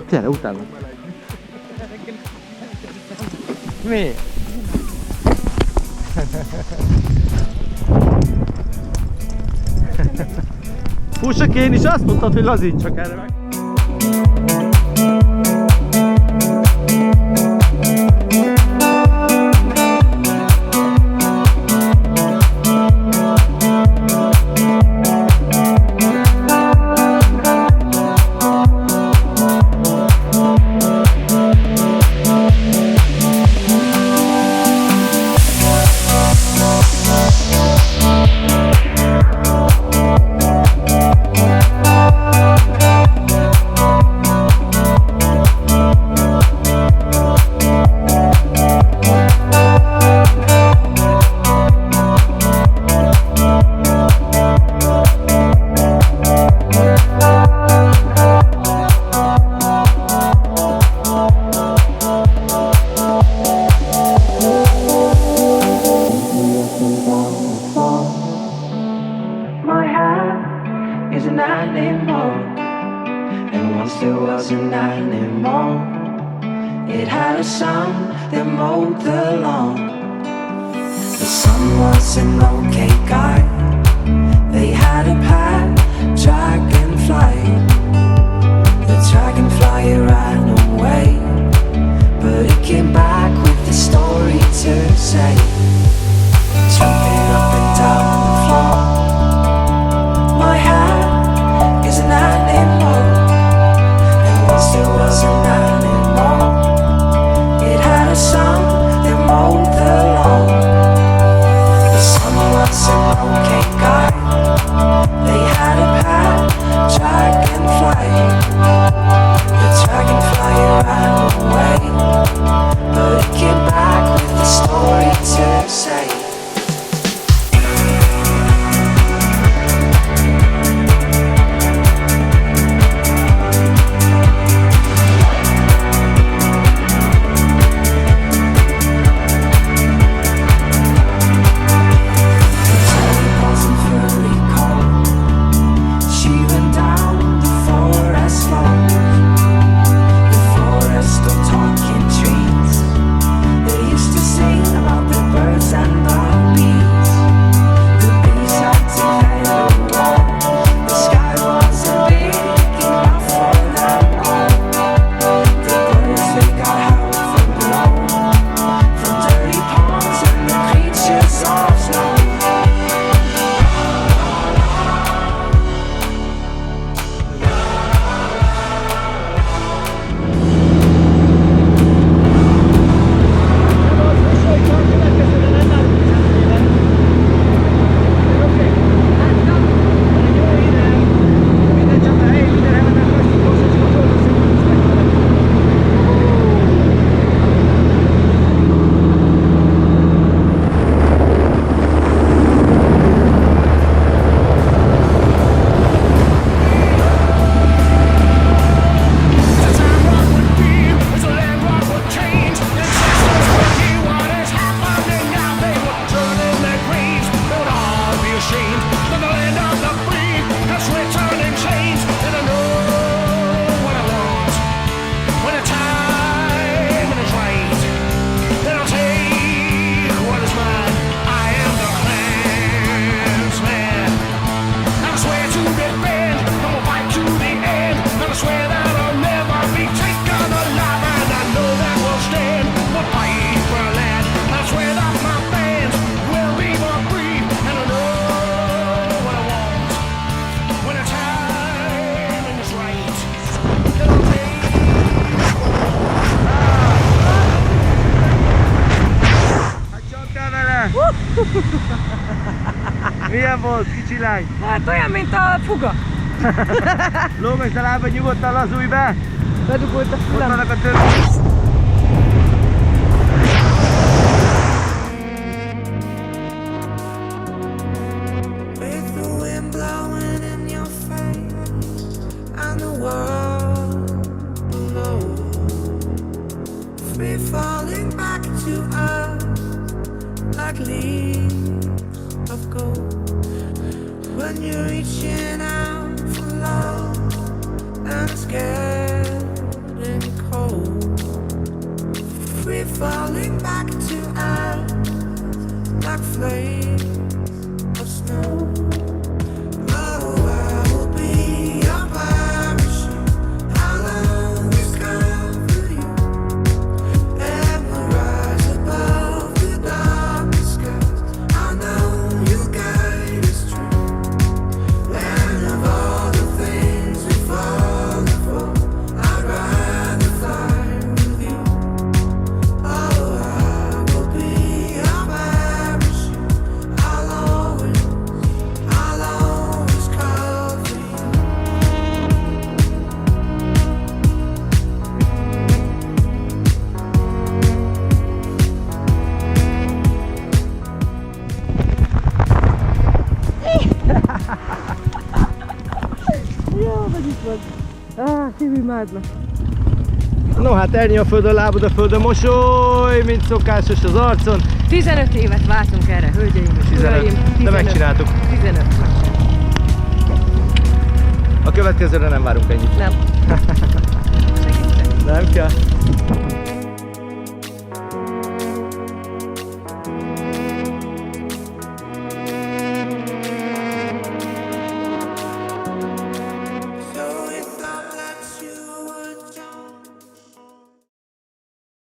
Gyere, utána. Mi? Fussak én is, azt mondtad, hogy lazítsak erre meg. It had a son that mowed the lawn. The son was an okay guy. They had a pet dragonfly. The dragonfly ran away, but it came back with a story to say. Jumping up and down the floor. My hat is an animal, and once there was an animal. It had a son that mowed the lawn. The son was an okay guy. They had a pet dragonfly. The dragonfly ran away, but it came back with a story to say. Milyen volt, kicsi lány? Hát olyan, mint a fuga. Lóg meg a lába, nyugodtan lazulj be! Bedugult a fülem. Ott vannak a többi. Falling back to earth like leaves of gold. When you're reaching out for love and scared falling back to earth like flames of snow. Oh, I will be your parachute. I'll always cover you and we'll rise above the darkest skies. I know you'll guide us true. And of all the things we fall for, I'd rather fly with you. Oh, I will be your parachute. I'll always cover you. Jó, vagy itt van. Imádlak. No hát ennyi a földön, lábad a földön, mosoly, mint szokásos az arcon. 15 évet vártunk erre, hölgyeim és 15, uraim. de megcsináltuk. 15. A következőre nem várunk ennyit. Nem. Segítsek? Nem kell.